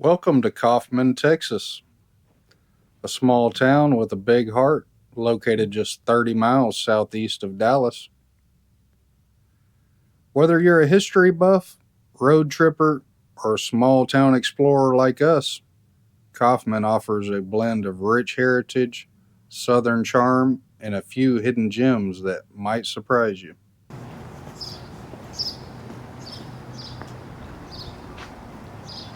Welcome to Kaufman, Texas, a small town with a big heart located just 30 miles southeast of Dallas. Whether you're a history buff, road tripper, or a small town explorer like us, Kaufman offers a blend of rich heritage, southern charm, and a few hidden gems that might surprise you.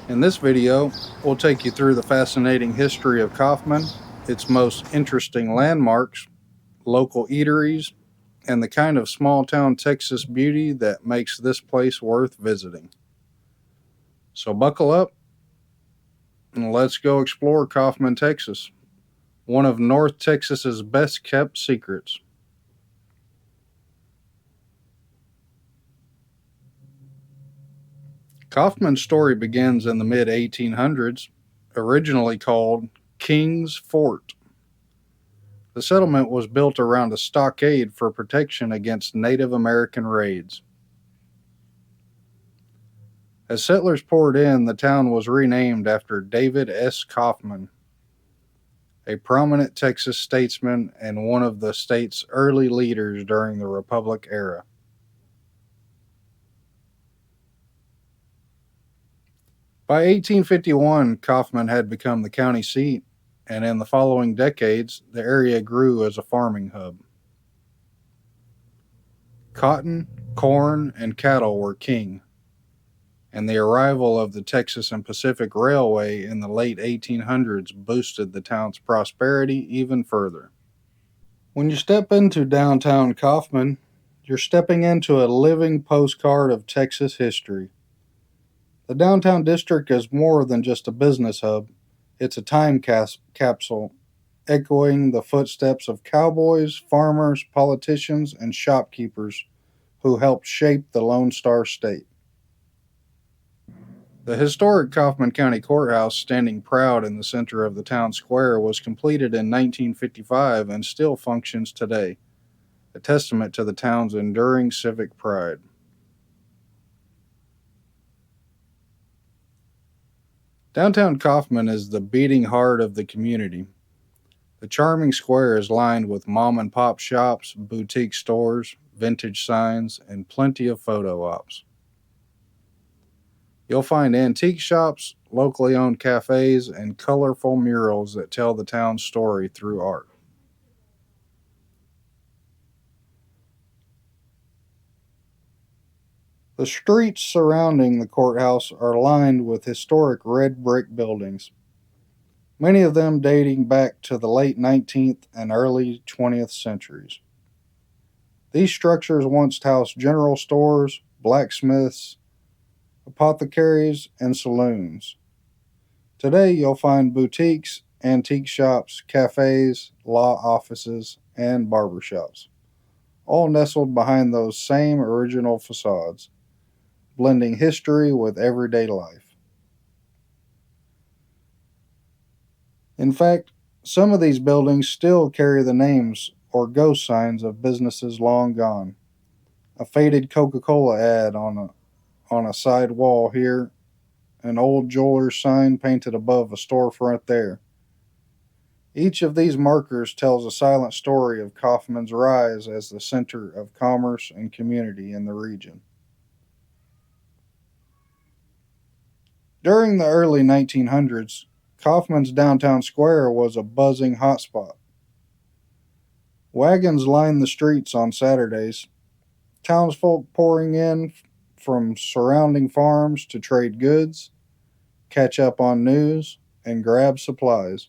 In this video, we'll take you through the fascinating history of Kaufman, its most interesting landmarks, local eateries, and the kind of small town Texas beauty that makes this place worth visiting. So buckle up and let's go explore Kaufman, Texas, one of North Texas's best kept secrets. Kaufman's story begins in the mid 1800s, originally called King's Fort. The settlement was built around a stockade for protection against Native American raids. As settlers poured in, the town was renamed after David S. Kaufman, a prominent Texas statesman and one of the state's early leaders during the Republic era. By 1851, Kaufman had become the county seat, and in the following decades, the area grew as a farming hub. Cotton, corn, and cattle were king, and the arrival of the Texas and Pacific Railway in the late 1800s boosted the town's prosperity even further. When you step into downtown Kaufman, you're stepping into a living postcard of Texas history. The downtown district is more than just a business hub, it's a time capsule, echoing the footsteps of cowboys, farmers, politicians, and shopkeepers who helped shape the Lone Star State. The historic Kaufman County Courthouse, standing proud in the center of the town square, was completed in 1955 and still functions today, a testament to the town's enduring civic pride. Downtown Kaufman is the beating heart of the community. The charming square is lined with mom and pop shops, boutique stores, vintage signs, and plenty of photo ops. You'll find antique shops, locally owned cafes, and colorful murals that tell the town's story through art. The streets surrounding the courthouse are lined with historic red brick buildings, many of them dating back to the late 19th and early 20th centuries. These structures once housed general stores, blacksmiths, apothecaries, and saloons. Today, you'll find boutiques, antique shops, cafes, law offices, and barbershops, all nestled behind those same original facades, blending history with everyday life. In fact, some of these buildings still carry the names or ghost signs of businesses long gone. A faded Coca-Cola ad on a side wall here, an old jeweler's sign painted above a storefront there. Each of these markers tells a silent story of Kaufman's rise as the center of commerce and community in the region. During the early 1900s, Kaufman's downtown square was a buzzing hotspot. Wagons lined the streets on Saturdays, townsfolk pouring in from surrounding farms to trade goods, catch up on news, and grab supplies.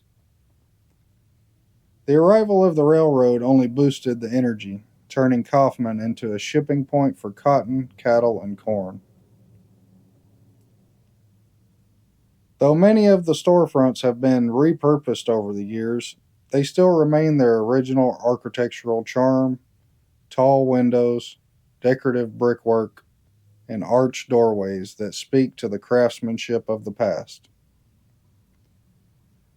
The arrival of the railroad only boosted the energy, turning Kaufman into a shipping point for cotton, cattle, and corn. Though many of the storefronts have been repurposed over the years, they still remain their original architectural charm: tall windows, decorative brickwork, and arched doorways that speak to the craftsmanship of the past.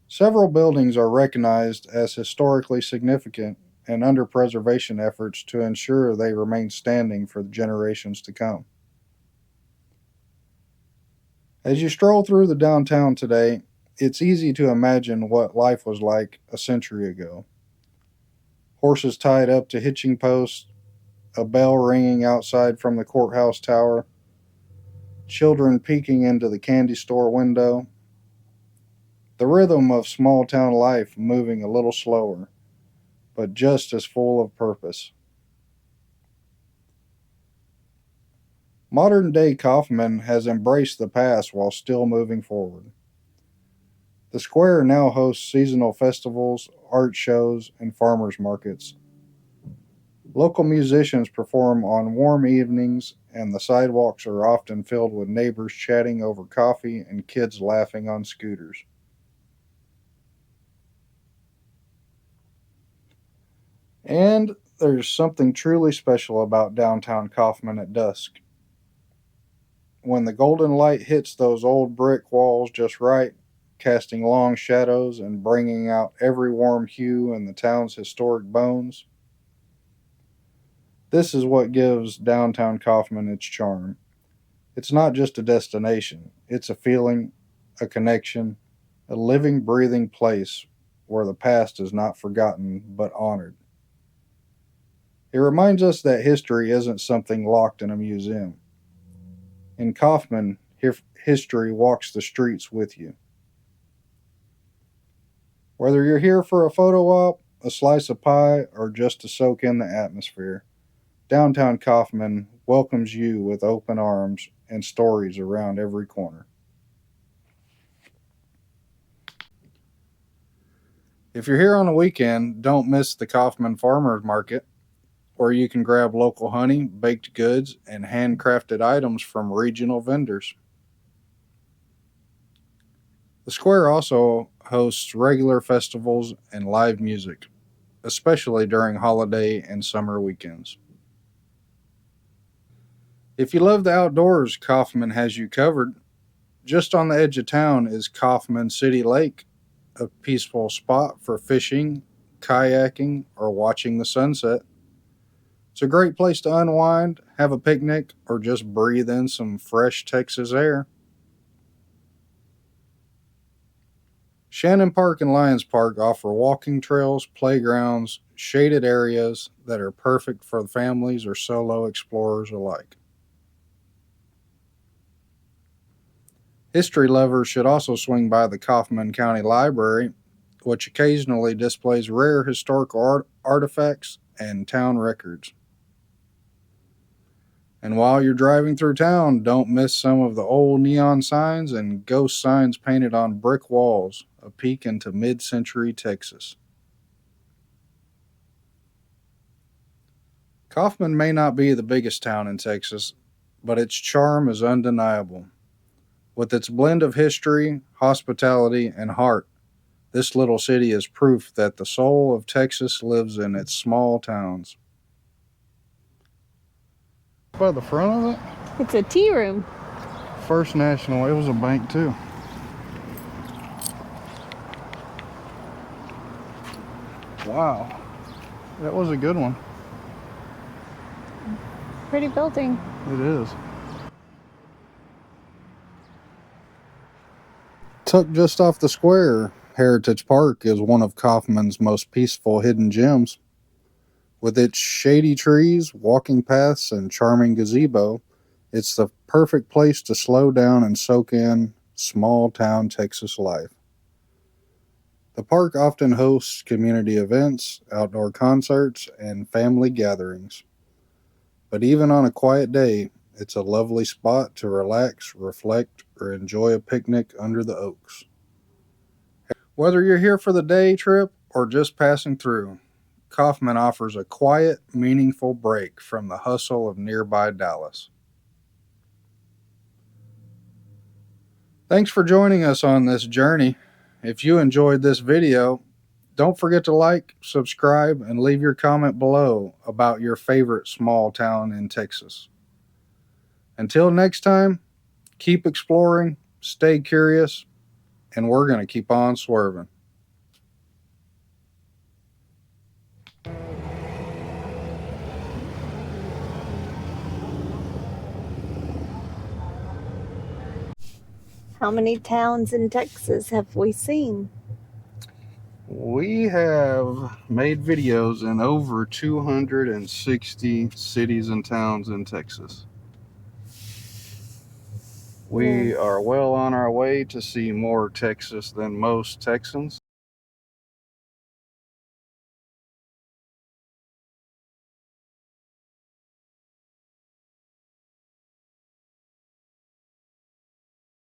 Several buildings are recognized as historically significant and under preservation efforts to ensure they remain standing for generations to come. As you stroll through the downtown today, it's easy to imagine what life was like a century ago. Horses tied up to hitching posts, a bell ringing outside from the courthouse tower, children peeking into the candy store window, the rhythm of small town life moving a little slower, but just as full of purpose. Modern day Kaufman has embraced the past while still moving forward. The square now hosts seasonal festivals, art shows, and farmers markets. Local musicians perform on warm evenings, and the sidewalks are often filled with neighbors chatting over coffee and kids laughing on scooters. And there's something truly special about downtown Kaufman at dusk. When the golden light hits those old brick walls just right, casting long shadows and bringing out every warm hue in the town's historic bones, this is what gives downtown Kaufman its charm. It's not just a destination, it's a feeling, a connection, a living, breathing place where the past is not forgotten but honored. It reminds us that history isn't something locked in a museum. In Kaufman, history walks the streets with you. Whether you're here for a photo op, a slice of pie, or just to soak in the atmosphere, downtown Kaufman welcomes you with open arms and stories around every corner. If you're here on a weekend, don't miss the Kaufman Farmers Market, where you can grab local honey, baked goods, and handcrafted items from regional vendors. The square also hosts regular festivals and live music, especially during holiday and summer weekends. If you love the outdoors, Kaufman has you covered. Just on the edge of town is Kaufman City Lake, a peaceful spot for fishing, kayaking, or watching the sunset. It's a great place to unwind, have a picnic, or just breathe in some fresh Texas air. Shannon Park and Lions Park offer walking trails, playgrounds, shaded areas that are perfect for families or solo explorers alike. History lovers should also swing by the Kaufman County Library, which occasionally displays rare historical artifacts and town records. And while you're driving through town, don't miss some of the old neon signs and ghost signs painted on brick walls, a peek into mid century Texas. Kaufman may not be the biggest town in Texas, but its charm is undeniable. With its blend of history, hospitality, and heart, this little city is proof that the soul of Texas lives in its small towns. By the front of it? It's a tea room. First National, it was a bank too. Wow, that was a good one. Pretty building. It is. Tucked just off the square, Heritage Park is one of Kaufman's most peaceful hidden gems. With its shady trees, walking paths, and charming gazebo, it's the perfect place to slow down and soak in small town Texas life. The park often hosts community events, outdoor concerts, and family gatherings. But even on a quiet day, it's a lovely spot to relax, reflect, or enjoy a picnic under the oaks. Whether you're here for the day trip or just passing through, Kaufman offers a quiet, meaningful break from the hustle of nearby Dallas. Thanks for joining us on this journey. If you enjoyed this video, don't forget to like, subscribe, and leave your comment below about your favorite small town in Texas. Until next time, keep exploring, stay curious, and we're going to keep on swerving. How many towns in Texas have we seen? We have made videos in over 260 cities and towns in Texas. We are well on our way to see more Texas than most Texans.